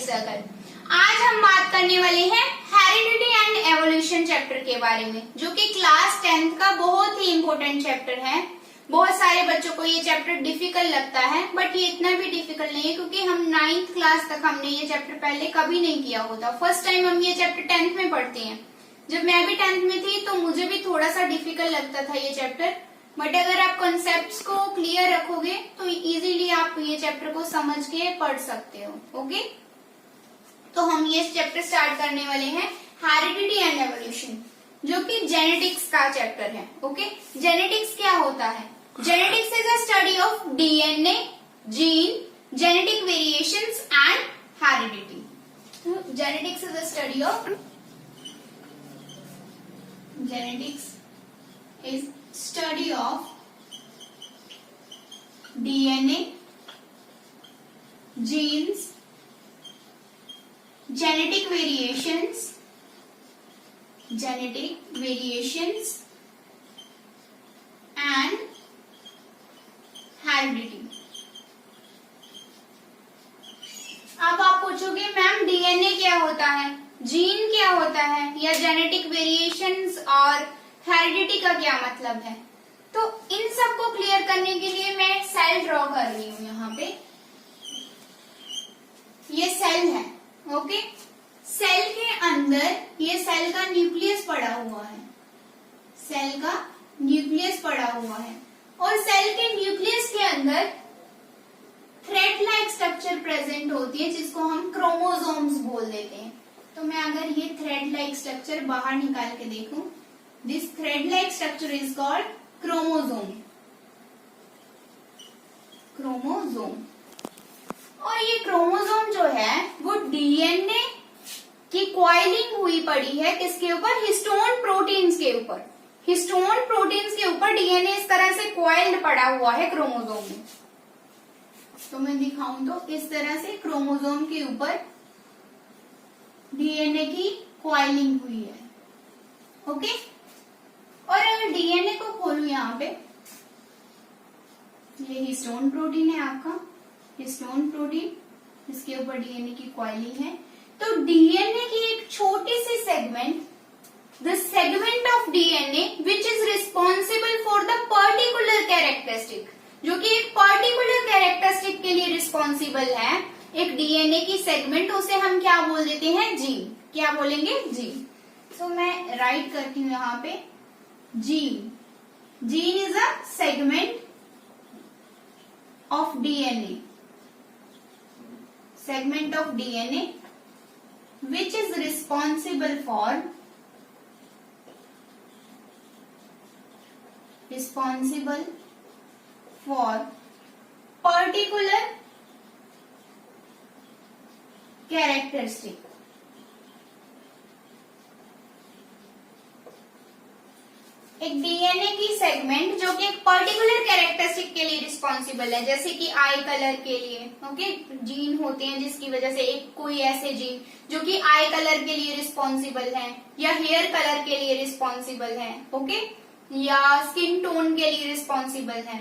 Circle. आज हम बात करने वाले हैं हेरिडिटी एंड एवोल्यूशन चैप्टर के बारे में, जो कि क्लास 10th का बहुत ही इम्पोर्टेंट चैप्टर है। बहुत सारे बच्चों को ये चैप्टर डिफिकल्ट लगता है, बट ये इतना भी डिफिकल्ट नहीं है, क्योंकि हम 9th क्लास तक हमने ये चैप्टर पहले कभी नहीं किया होता। फर्स्ट टाइम हम ये चैप्टर 10th में पढ़ते हैं। जब मैं भी 10th में थी तो मुझे भी थोड़ा सा डिफिकल्ट लगता था ये चैप्टर, बट अगर आप कॉन्सेप्ट्स को क्लियर रखोगे तो इजीली आप ये चैप्टर को समझ के पढ़ सकते हो। ओके, तो हम ये चैप्टर स्टार्ट करने वाले हैं हेरिडिटी एंड एवोल्यूशन, जो कि जेनेटिक्स का चैप्टर है। ओके, जेनेटिक्स क्या होता है? Genetics is a study of DNA, gene, genetic variations and heredity. Genetics is a study of genetics is study of DNA, genes, genetic variations and heredity। अब आप पूछोगे मैम डीएनए क्या होता है, जीन क्या होता है, या जेनेटिक वेरिएशंस और हेरिडिटी का क्या मतलब है? तो इन सब को क्लियर करने के लिए मैं सेल ड्रॉ कर रही हूँ। यहाँ पे ये सेल है। ओके, सेल के अंदर ये सेल का न्यूक्लियस पड़ा हुआ है, सेल का न्यूक्लियस पड़ा हुआ है, और सेल के न्यूक्लियस के अंदर थ्रेड लाइक स्ट्रक्चर प्रेजेंट होती है, जिसको हम क्रोमोसोम्स बोल देते हैं। तो मैं अगर ये थ्रेड लाइक स्ट्रक्चर बाहर निकाल के देखूं, this thread like structure is called chromosome. और ये क्रोमोसोम जो है वो डीएनए की क्वाइलिंग हुई पड़ी है, किसके ऊपर? हिस्टोन प्रोटीन्स के ऊपर। हिस्टोन प्रोटीन्स के ऊपर डीएनए इस तरह से क्वाइल्ड पड़ा हुआ है क्रोमोसोम में। तो मैं दिखाऊं तो इस तरह से क्रोमोसोम के ऊपर डीएनए की क्वाइलिंग हुई है। ओके, और अगर डीएनए को खोलूं यहाँ पे, ये हिस्टोन प्रोटीन है आपका, हिस्टोन प्रोटीन, इसके ऊपर डीएनए की क्वाइलिंग है। तो डीएनए की एक छोटी सी segment, the segment of DNA which is responsible for the particular characteristic, जो कि एक पर्टिकुलर कैरेक्टरिस्टिक के लिए रिस्पॉन्सिबल है, एक डीएनए की सेगमेंट, उसे हम क्या बोल देते हैं? जीन। क्या बोलेंगे? जीन। तो मैं राइट करती हूँ यहाँ पे gene. Gene is a segment of DNA, segment of DNA which is responsible for particular characteristic। एक डीएनए की सेगमेंट जो कि एक पर्टिकुलर कैरेक्टरिस्टिक के लिए रिस्पॉन्सिबल है, जैसे कि आई कलर के लिए। ओके, जीन होते हैं जिसकी वजह से एक कोई ऐसे जीन जो कि आई कलर के लिए रिस्पॉन्सिबल है, या हेयर कलर के लिए रिस्पॉन्सिबल है, ओके, या स्किन टोन के लिए रिस्पॉन्सिबल है।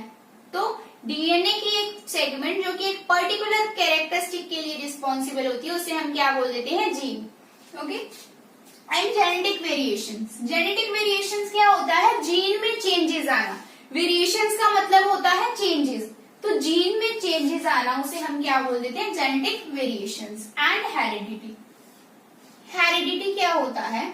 तो डीएनए की एक सेगमेंट जो कि एक पर्टिकुलर कैरेक्टरिस्टिक के लिए रिस्पॉन्सिबल होती है, उसे हम क्या बोल देते हैं? Gene. Okay, and genetic variations. Genetic variations क्या होता है? जीन में चेंजेस आना। वेरिएशंस का मतलब होता है चेंजेस, तो जीन में चेंजेस आना, उसे हम क्या बोल देते हैं? Genetic variations. And heredity. Heredity क्या होता है?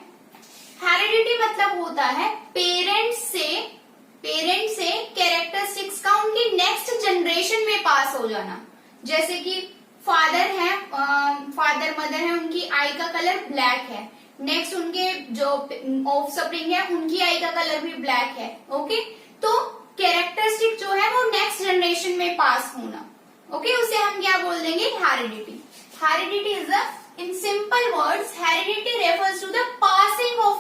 हेरिडिटी मतलब होता है पेरेंट्स से कैरेक्टरिस्टिक्स का उनकी नेक्स्ट जनरेशन में पास हो जाना। जैसे कि फादर मदर है, उनकी आई का कलर ब्लैक है, नेक्स्ट उनके जो ऑफस्प्रिंग है उनकी आई का कलर भी ब्लैक है। ओके, तो कैरेक्टरिस्टिक जो है वो नेक्स्ट जनरेशन में पास होना। ओके, उसे हम क्या बोल देंगे? Heredity. Heredity is a, in simple words, heredity refers to the passing of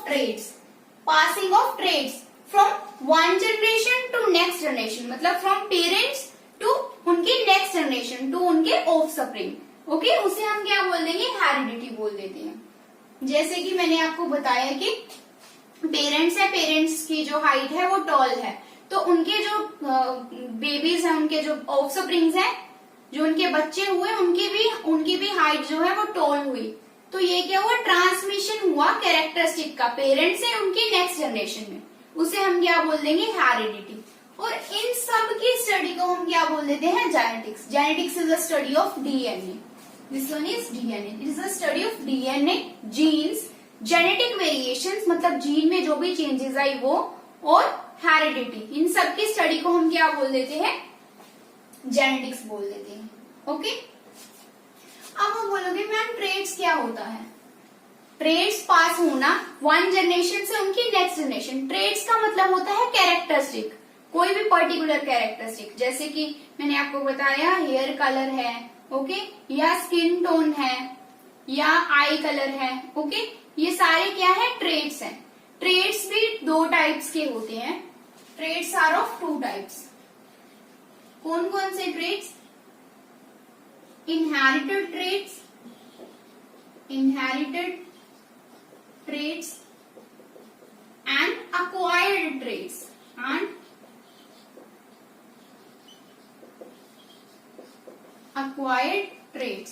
traits from one generation to next generation, मतलब from parents to उनकी next generation to उनके offspring। ओके, उसे हम क्या बोल देंगे? हेरिडिटी बोल देते हैं। जैसे कि मैंने आपको बताया कि पेरेंट्स है, पेरेंट्स की जो हाइट है वो टॉल है, तो उनके जो बेबीज हैं, उनके जो ऑफस्प्रिंग्स हैं जो उनके बच्चे हुए उनकी भी हाइट जो है वो टॉल हुई। तो ये क्या हुआ, ट्रांसमिशन हुआ कैरेक्टरिस्टिक का पेरेंट्स से उनकी नेक्स्ट जनरेशन में, उसे हम क्या बोल देंगे, हेरिडिटी। और इन सब की स्टडी को हम क्या बोल देते हैं, genetics. Genetics is the study of DNA, this one is DNA, it is the study of DNA, genes, genetic variations मतलब जीन में जो भी चेंजेस आई वो, और हेरिडिटी, इन सब की स्टडी को हम क्या बोल देते हैं, जेनेटिक्स बोल देते हैं। ओके, अब हम बोलोगे मैम ट्रेड्स क्या होता है। ट्रेड्स पास होना वन जनरेशन से उनकी नेक्स्ट जनरेशन। ट्रेड्स का मतलब होता है कैरेक्टरिस्टिक, कोई भी पर्टिकुलर कैरेक्टरिस्टिक, जैसे कि मैंने आपको बताया हेयर कलर है, ओके, या स्किन टोन है, या आई कलर है, ओके, ये सारे क्या है, ट्रेड्स हैं। ट्रेड्स भी दो टाइप्स के होते हैं, traits are of two types. कौन कौन से traits, inherited traits, and acquired traits,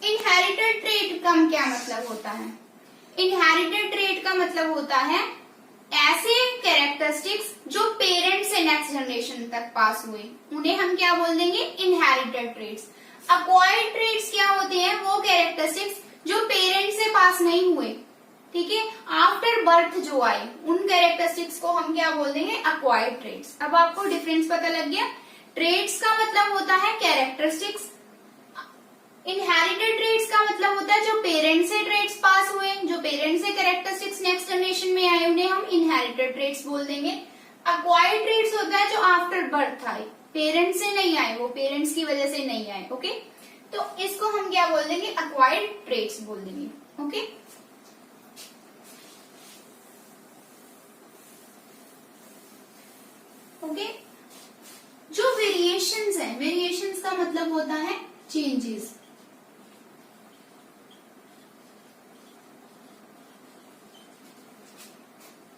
inherited trait का क्या मतलब होता है, इनहेरिटेड ट्रेट का मतलब होता है ऐसे कैरेक्टरिस्टिक्स जो पेरेंट से नेक्स्ट जनरेशन तक पास हुए, उन्हें हम क्या बोल देंगे, इनहेरिटेड ट्रेट्स। अक्वायर्ड ट्रेट्स क्या होते हैं, वो कैरेक्टरिस्टिक्स जो पेरेंट से पास नहीं हुए, ठीक है, आफ्टर बर्थ जो आए, उन कैरेक्टरिस्टिक्स को हम क्या बोल देंगे, अक्वायर्ड ट्रेट्स। अब आपको डिफरेंस पता लग गया। ट्रेट्स का मतलब होता है कैरेक्टरिस्टिक्स, इनहेरिटेड ट्रेट्स का मतलब होता है जो पेरेंट से ट्रेट्स पास हुए, जो पेरेंट से कैरेक्टरिस्टिक्स नेक्स्ट जनरेशन में आए, उन्हें हम इनहेरिटेड ट्रेट्स बोल देंगे। अक्वायर्ड ट्रेट्स होता है जो आफ्टर बर्थ आए, पेरेंट्स से नहीं आए, वो पेरेंट्स की वजह से नहीं आए, ओके, तो इसको हम क्या बोल देंगे, अक्वायर्ड ट्रेट्स बोल देंगे। ओके, ओके, जो वेरिएशंस है, वेरिएशंस का मतलब होता है changes.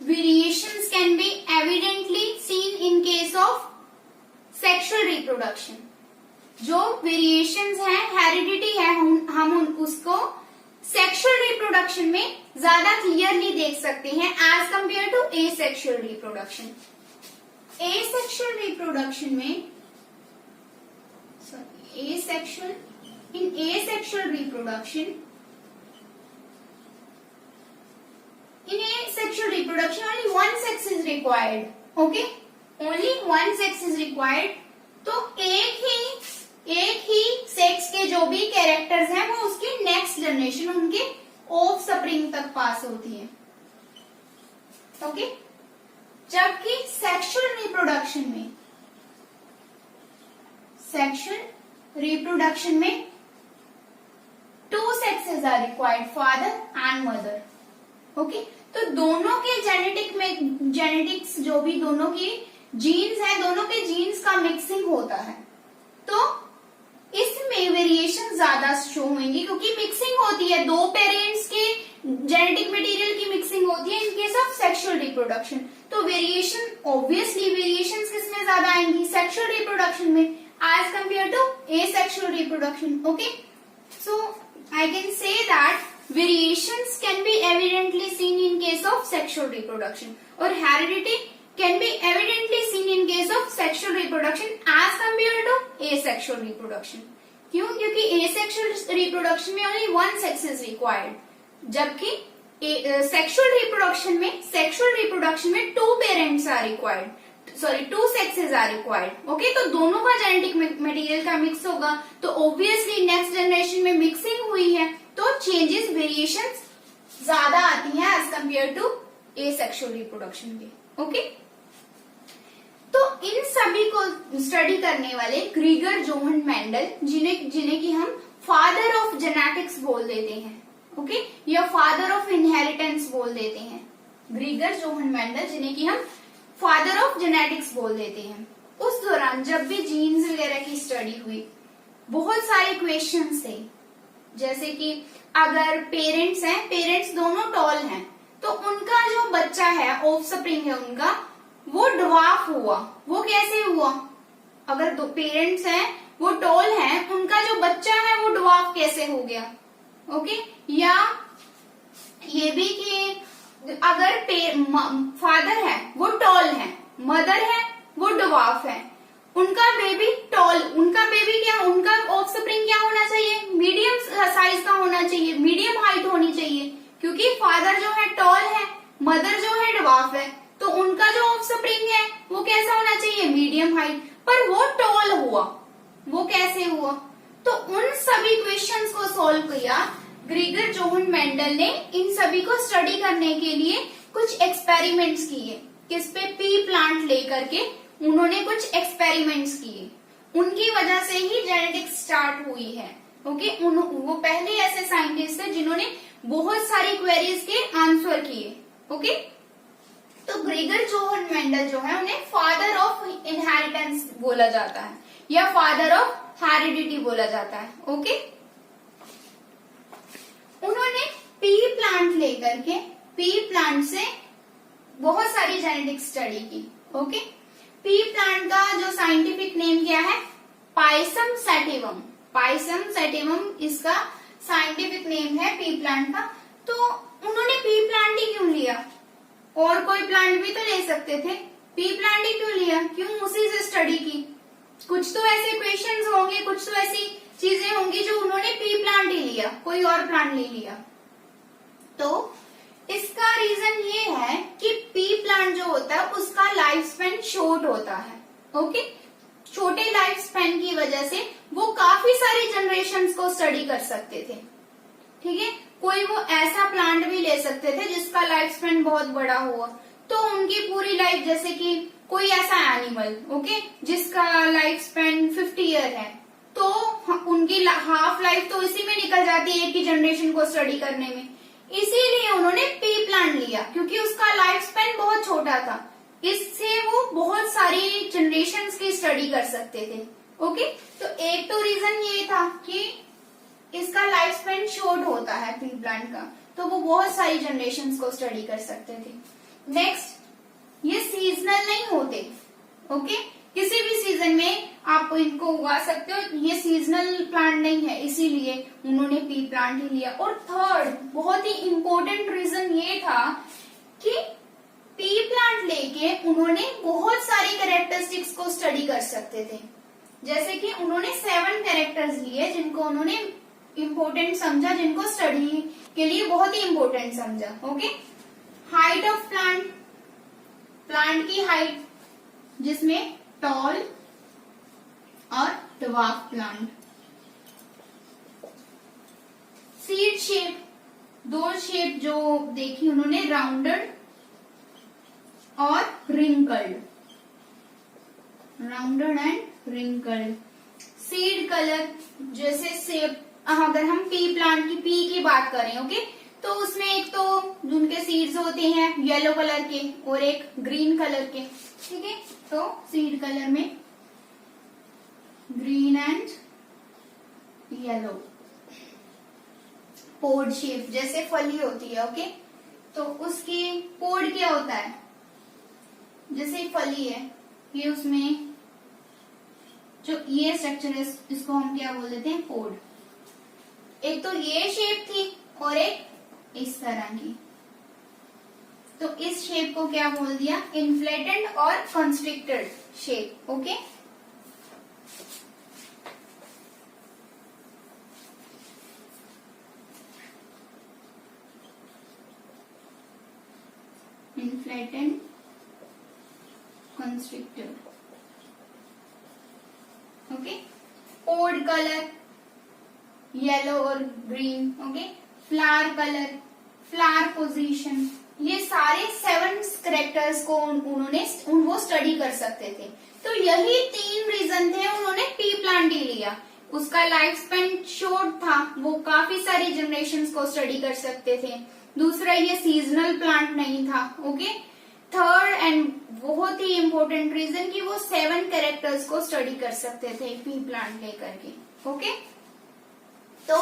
Variations can be evidently seen in case of sexual reproduction. जो वेरिएशंस हैं, हेरिडिटी है, हम उसको सेक्सुअल रिप्रोडक्शन में ज्यादा क्लियरली देख सकते हैं as compare to asexual reproduction. Asexual reproduction में, in asexual reproduction, in asexual reproduction only one sex is required, okay, only one sex is required। तो एक ही सेक्स के जो भी कैरेक्टर्स हैं वो उसके नेक्स्ट जनरेशन, उनके ऑफ स्प्रिंग तक पास होती है, ओके। जबकि सेक्सुअल रिप्रोडक्शन में two sexes are required, father and mother, okay. तो दोनों के जेनेटिक्स जो भी दोनों की जीन्स हैं, दोनों के जीन्स का मिक्सिंग होता है, तो इसमें वेरिएशन ज्यादा शो होंगी क्योंकि मिक्सिंग होती है, दो पेरेंट्स के जेनेटिक मटेरियल की मिक्सिंग होती है in case of sexual reproduction. तो वेरिएशन, ऑब्वियसली वेरिएशंस किसमें ज्यादा आएंगी, सेक्सुअल रिप्रोडक्शन में as compare to asexual reproduction, okay. So I can say that variations can be evidently seen in case of sexual reproduction, और heredity can be evidently seen in case of sexual reproduction as compared to asexual reproduction। क्यों? क्योंकि asexual reproduction में only one sex is required, जबकि sexual reproduction में two parents are required, two sexes are required, okay। तो दोनों का genetic material का mix होगा, तो ऑब्वियसली नेक्स्ट जनरेशन में मिक्सिंग हुई है, तो चेंजेस, वेरिएशंस ज्यादा आती हैं as compare to asexual reproduction के, ओके। तो इन सभी को स्टडी करने वाले ग्रीगर जोहन मेंडल, जिन्हें कि हम फादर ऑफ जेनेटिक्स बोल देते हैं, ओके, या फादर ऑफ इनहेरिटेंस बोल देते हैं, ग्रीगर जोहन मेंडल जिन्हें कि हम फादर ऑफ जेनेटिक्स बोल देते हैं। उस दौरान जब भी जीन्स वगैरह की स्टडी हुई, बहुत सारे क्वेश्चंस थे, जैसे कि अगर पेरेंट्स हैं, पेरेंट्स दोनों टॉल हैं, तो उनका जो बच्चा है, ऑफ स्प्रिंग है उनका, वो ड्वार्फ हुआ, वो कैसे हुआ, अगर दो पेरेंट्स हैं वो टॉल हैं, उनका जो बच्चा है वो ड्वार्फ कैसे हो गया? ओके, या ये भी कि अगर फादर है वो टॉल है, मदर है वो ड्वार्फ है, उनका बेबी टॉल, उनका बेबी क्या, उनका ऑफस्प्रिंग क्या होना चाहिए? मीडियम साइज का होना चाहिए, मीडियम हाइट होनी चाहिए, क्योंकि फादर जो है टॉल है, मदर जो है ड्वार्फ है, तो उनका जो ऑफस्प्रिंग है वो कैसा होना चाहिए? Medium height. पर वो टॉल हुआ, वो कैसे हुआ? तो उन सभी क्वेश्चंस को सॉल्व किया ग्रीगर जोहन मेंडल ने। इन सभी को स्टडी करने के लिए कुछ एक्सपेरिमेंट्स किए, किस पे? पी प्लांट लेकर के उन्होंने कुछ एक्सपेरिमेंट्स किए, उनकी वजह से ही जेनेटिक्स स्टार्ट हुई है। ओके, वो पहले ऐसे साइंटिस्ट थे जिन्होंने बहुत सारी क्वेरीज के आंसर किए। ओके, तो ग्रीगर जोहन मेंडल जो है उन्हें फादर ऑफ इनहेरिटेंस बोला जाता है या फादर ऑफ हेरिडिटी बोला जाता है। ओके, उन्होंने पी प्लांट लेकर के पी प्लांट से बहुत सारी जेनेटिक स्टडी की। ओके, पी प्लांट का जो साइंटिफिक नेम क्या है? Pisum sativum. पाइसम सैटिवम इसका साइंटिफिक नेम है पी प्लांट का। तो उन्होंने पी प्लांट ही क्यों लिया? और कोई प्लांट भी तो ले सकते थे, पी प्लांट ही क्यों लिया? क्यों उसी से स्टडी की? कुछ तो ऐसे क्वेश्चंस होंगे, कुछ तो ऐसी चीजें होंगी जो उन्होंने पी प्लांट ही लिया, कोई और प्लांट नहीं लिया। तो इसका रीजन ये है कि पी प्लांट जो होता है उसका लाइफ स्पेन शॉर्ट होता है। ओके, छोटे लाइफ स्पेन की वजह से वो काफी सारी जनरेशंस को स्टडी कर सकते थे। ठीक है, कोई वो ऐसा प्लांट भी ले सकते थे जिसका लाइफ स्पेन बहुत बड़ा हुआ, तो उनकी पूरी लाइफ, जैसे कि कोई ऐसा एनिमल ओके जिसका लाइफ स्पेन 50 ईयर है, तो उनकी हाफ लाइफ तो इसी में निकल जाती है एक ही जनरेशन को स्टडी करने में। इसीलिए उन्होंने पी प्लांट लिया, क्योंकि उसका लाइफ स्पेन बहुत छोटा था, इससे वो बहुत सारी जनरेशंस की स्टडी कर सकते थे। ओके, तो एक तो रीजन ये था कि इसका लाइफ स्पेन शॉर्ट होता है पी प्लांट का, तो वो बहुत सारी जनरेशंस को स्टडी कर सकते थे। नेक्स्ट, ये सीजनल नहीं होते। ओके, किसी भी सीजन में आप इनको उगा सकते हो, ये सीजनल प्लांट नहीं है, इसीलिए उन्होंने पी प्लांट ही लिया। और थर्ड बहुत ही इंपॉर्टेंट रीजन ये था कि पी प्लांट लेके उन्होंने बहुत सारी कैरेक्टरिस्टिक्स को स्टडी कर सकते थे। जैसे कि उन्होंने 7 कैरेक्टर्स लिए जिनको उन्होंने इम्पोर्टेंट समझा, जिनको स्टडी के लिए बहुत ही इम्पोर्टेंट समझा। Okay, height of plant, plant की हाइट जिसमें टॉल और dwarf plant. Seed shape, 2 shape जो देखी उन्होंने, राउंडेड और wrinkled, rounded and wrinkled. Seed colour, जैसे सेब, अगर हम पी प्लांट की पी की बात करें ओके, तो उसमें एक तो उनके सीड्स होते हैं येलो कलर के और एक ग्रीन कलर के। ठीक है, तो सीड कलर में green and yellow. Pod shape, जैसे फली होती है ओके, तो उसकी पोड क्या होता है? जैसे फली है, ये उसमें जो ये स्ट्रक्चर है इसको हम क्या बोल देते हैं? पोड। एक तो ये शेप थी और एक इस तरह की, तो इस शेप को क्या बोल दिया? इन्फ्लेटेड और constricted shape. Okay, inflated constricted. Okay, pod colour yellow और green. Okay, flower colour, flower position, ये सारे 7 कैरेक्टर्स को उन्होंने वो स्टडी कर सकते थे। तो यही 3 रीजन थे उन्होंने पी प्लांट ही लिया। उसका लाइफ स्पेन शॉर्ट था, वो काफी सारी जनरेशंस को स्टडी कर सकते थे। दूसरा, ये सीजनल प्लांट नहीं था। ओके, थर्ड एंड बहुत ही इंपॉर्टेंट रीजन कि वो 7 कैरेक्टर्स को स्टडी कर सकते थे पी प्लांट लेकर के। ओके, तो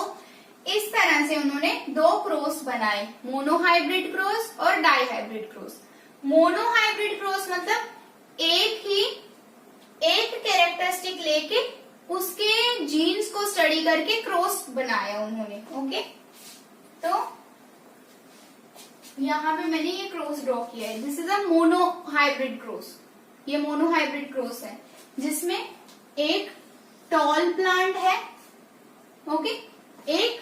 इस तरह से उन्होंने 2 क्रॉस बनाए, मोनोहाइब्रिड क्रॉस और डाइहाइब्रिड क्रॉस। मोनोहाइब्रिड क्रॉस मतलब एक कैरेक्टरिस्टिक लेके उसके जीन्स को स्टडी करके क्रॉस बनाया उन्होंने। ओके, तो यहाँ पे मैंने ये क्रॉस ड्रॉ किया है। This is a mono hybrid cross. ये मोनो हाइब्रिड क्रॉस है जिसमें एक टॉल प्लांट है, ओके, एक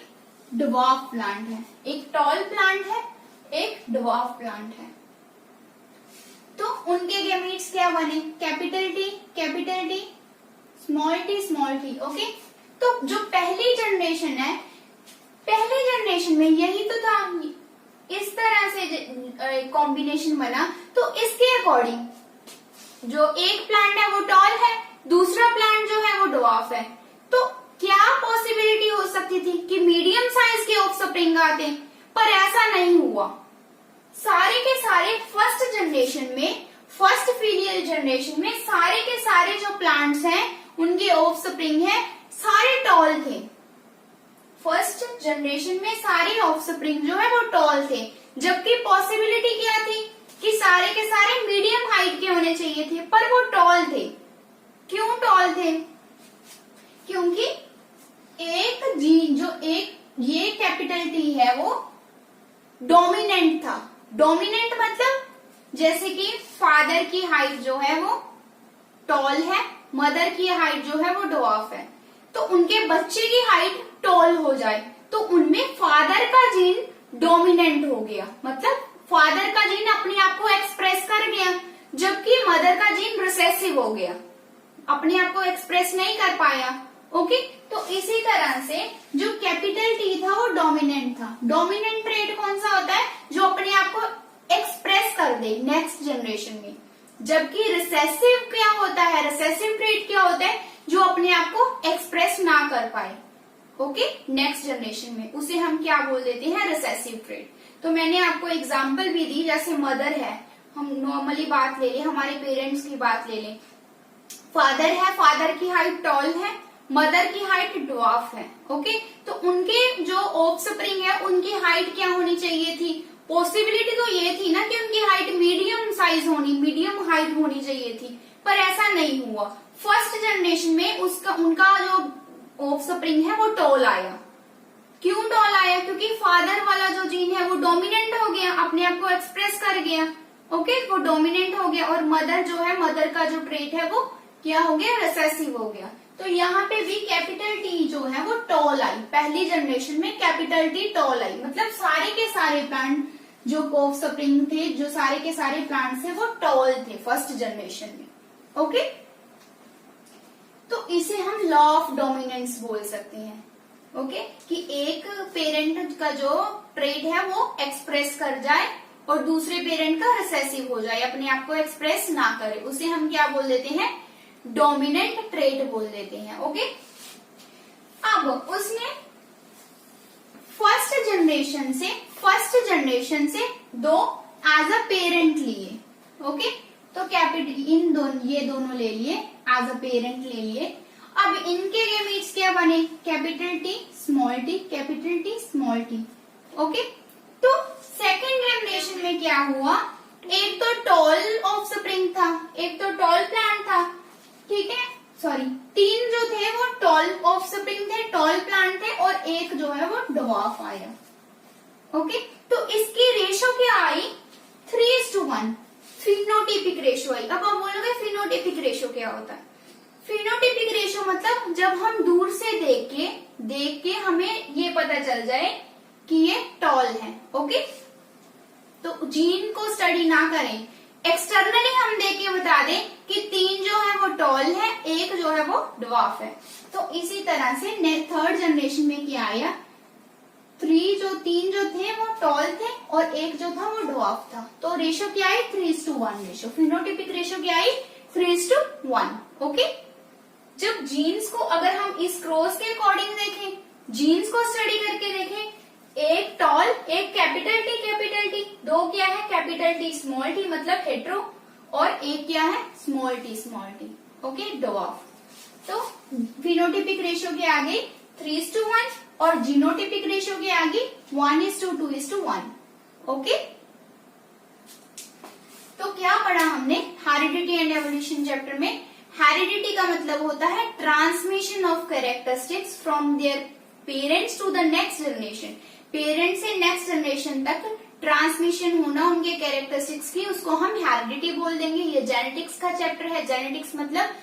ड्वार्फ प्लांट है। एक टॉल प्लांट है, एक ड्वार्फ प्लांट है। तो उनके गैमीट्स क्या बने? Capital T, small T. Okay, तो जो पहली जनरेशन है, पहले जनरेशन में यही तो था, इस तरह से कॉम्बिनेशन बना। तो इसके अकॉर्डिंग जो एक प्लांट है वो टॉल है, दूसरा प्लांट जो है वो ड्वार्फ है। तो क्या पॉसिबिलिटी हो सकती थी कि मीडियम साइज के ऑफस्प्रिंग आते, पर ऐसा नहीं हुआ। सारे के सारे फर्स्ट जनरेशन में, फर्स्ट फीलियल जनरेशन में सारे के सारे जो प्लांट्स हैं उनके ऑफस्प्रिंग है सारे टॉल थे। फर्स्ट जनरेशन में सारे ऑफस्प्रिंग जो है वो टॉल थे, जबकि पॉसिबिलिटी क्या थी कि सारे के सारे मीडियम हाइट के होने चाहिए थे, पर वो टॉल थे। क्यों टॉल थे? क्योंकि एक जीन जो एक ये कैपिटल टी है वो डोमिनेंट था। डोमिनेंट मतलब जैसे कि फादर की हाइट जो है वो टॉल है, मदर की हाइट जो है वो ड्वार्फ है, तो उनके बच्चे की हाइट टॉल हो जाए तो उनमें फादर का जीन डोमिनेंट हो गया, मतलब फादर का जीन अपने आप को एक्सप्रेस कर गया, जबकि मदर का जीन रिसेसिव हो गया, अपने आप को एक्सप्रेस नहीं कर पाया। ओके, तो इसी तरह से जो कैपिटल टी था वो डोमिनेंट था। डोमिनेंट ट्रेट कौन सा होता है? जो अपने आप को एक्सप्रेस कर दे नेक्स्ट जनरेशन में। जबकि रिसेसिव क्या होता है? रिसेसिव ट्रेट क्या होता है? जो अपने आप को एक्सप्रेस ना कर पाए, ओके, नेक्स्ट जनरेशन में, उसे हम क्या बोल देते हैं? Recessive trait. तो मैंने आपको एग्जाम्पल भी दी, जैसे मदर है, हम नॉर्मली बात ले लें, हमारे पेरेंट्स की बात ले लें। फादर है, फादर की हाइट टॉल है, मदर की हाइट ड्वार्फ है। ओके, तो उनके जो ऑफस्प्रिंग है उनकी हाइट क्या होनी चाहिए थी? पॉसिबिलिटी तो ये थी ना कि उनकी हाइट मीडियम साइज होनी, मीडियम हाइट होनी चाहिए थी, पर ऐसा नहीं हुआ। फर्स्ट जनरेशन में उनका जो ऑफस्प्रिंग है वो टॉल आया। क्यों टॉल आया? क्योंकि फादर वाला जो जीन है वो डोमिनेंट हो गया, अपने आप को एक्सप्रेस कर गया। ओके, वो डोमिनेंट हो गया, और मदर जो है, मदर का जो ट्रेट है वो क्या हो गया? रिसेसिव हो गया। तो यहाँ पे भी कैपिटल टी जो है वो टॉल आई। पहली जनरेशन में कैपिटल टी टॉल आई, मतलब सारे के सारे प्लांट जो ऑफस्प्रिंग थे, जो सारे के सारे प्लांट्स थे वो टॉल थे फर्स्ट जनरेशन में। ओके, तो इसे हम लॉ ऑफ डोमिनेंस बोल सकते हैं। ओके, कि एक पेरेंट का जो ट्रेट है वो एक्सप्रेस कर जाए और दूसरे पेरेंट का रिसेसिव हो जाए, अपने आप को एक्सप्रेस ना करे, उसे हम क्या बोल देते हैं? डोमिनेंट ट्रेट बोल देते हैं। ओके, अब उसने फर्स्ट जनरेशन से दो एज अ पेरेंट लिए। ओके, तो कैपिटल ये दोनों ले लिए, एज अ पेरेंट ले लिए। अब इनके गैमीट्स क्या बने? Capital T, small T, capital T, small T. Okay, तो सेकेंड जनरेशन में क्या हुआ? एक तो टॉल ऑफस्प्रिंग था, एक तो टॉल प्लांट था, ठीक है, सॉरी, तीन जो थे वो टॉल ऑफस्प्रिंग थे, टॉल प्लांट थे, और एक जो है वो ड्वार्फ आया। ओके, तो इसकी रेशो क्या आई? 3:1 फिनोटिपिक रेशो आई। अब आप बोलोगे फिनोटिपिक रेशो क्या होता है? फिनोटिपिक रेशो मतलब जब हम दूर से देख के हमें ये पता चल जाए कि ये टॉल है। ओके, तो जीन को स्टडी ना करें, एक्सटर्नली हम देख के बता दें कि तीन जो है वो टॉल है, एक जो है वो ड्वार्फ है। तो इसी तरह से थर्ड जनरेशन में क्या आया? तीन जो थे वो टॉल थे और एक जो था वो ड्वार्फ था। तो रेशो क्या आई? 3:1 रेशो। फिनोटिपिक रेशो क्या आई? 3:1। ओके, जब जीन्स को अगर हम इस क्रॉस के अकॉर्डिंग देखें, जीन्स को स्टडी करके देखें, एक टॉल, एक कैपिटल टी, दो क्या है? कैपिटल टी, स्मॉल टी, मतलब हेट्रो, और एक क्या है? Small T. Okay, dwarf. तो फिनोटिपिक रेशो के आगे 3:1 और जीनोटिपिक रेशो के आगे 1:2:1। ओके, तो क्या पढ़ा हमने हेरिडिटी एंड एवोल्यूशन चैप्टर में? हेरिडिटी का मतलब होता है transmission of characteristics from their parents to the next generation. Parents से नेक्स्ट जनरेशन तक ट्रांसमिशन होना उनके कैरेक्टरिस्टिक्स की, उसको हम हेरिडिटी बोल देंगे। ये जेनेटिक्स का चैप्टर है। जेनेटिक्स मतलब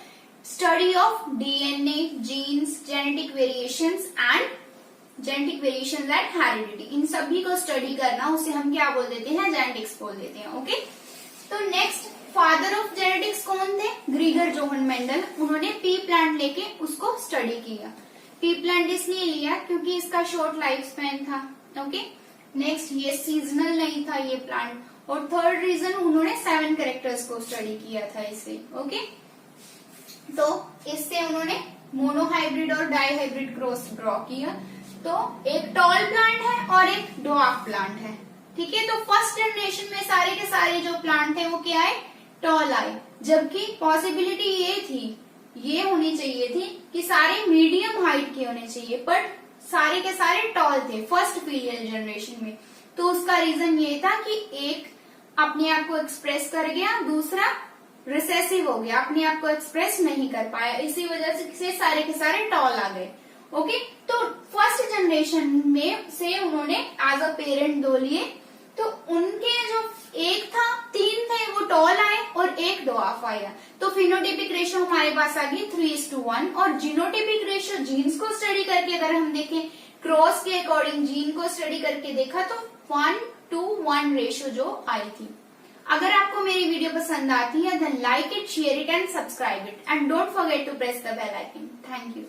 study of DNA, genes, genetic variations and heredity, इन सभी को स्टडी करना, उसे हम क्या बोल देते हैं, जेनेटिक्स बोल देते हैं। ओके, तो नेक्स्ट फादर ऑफ जेनेटिक्स कौन थे, ग्रीगर जोहन मेंडल। उन्होंने पी प्लांट लेके उसको स्टडी किया। पी प्लांट इसलिए लिया क्योंकि इसका शॉर्ट लाइफ स्पैन था। ओके, नेक्स्ट ये सीजनल नहीं था ये प्लांट, और थर्ड रीजन उन्होंने 7 कैरेक्टर्स को स्टडी किया था इसे। ओके, तो इससे उन्होंने मोनोहाइब्रिड और डाईहाइब्रिड क्रॉस ड्रॉ किया। तो एक टॉल प्लांट है और एक ड्वार्फ प्लांट है। ठीक है, तो फर्स्ट जनरेशन में सारे के सारे जो प्लांट थे वो क्या आए, टॉल आए, जबकि पॉसिबिलिटी ये होनी चाहिए थी कि सारे मीडियम हाइट के होने चाहिए, बट सारे के सारे टॉल थे फर्स्ट फीलियल जनरेशन में। तो उसका रीजन ये था कि एक अपने आप को एक्सप्रेस कर गया, दूसरा रिसेसिव हो गया, अपने आप को एक्सप्रेस नहीं कर पाया, इसी वजह से सारे के सारे टॉल आ गए। ओके, तो फर्स्ट जनरेशन में से उन्होंने एज अ पेरेंट 2 लिए, तो उनके जो एक था 3 थे वो टॉल आए और एक ड्वार्फ आया। तो फिनोटिपिक रेशियो हमारे पास आ गई 3:1, और जीनोटिपिक रेशियो जीन्स को स्टडी करके अगर हम देखें, क्रॉस के अकॉर्डिंग जीन को स्टडी करके देखा तो 1:1 रेशियो जो आई थी। अगर आपको मेरी वीडियो पसंद आती है then like it, share it and subscribe it, and don't forget to press the bell icon. Thank you.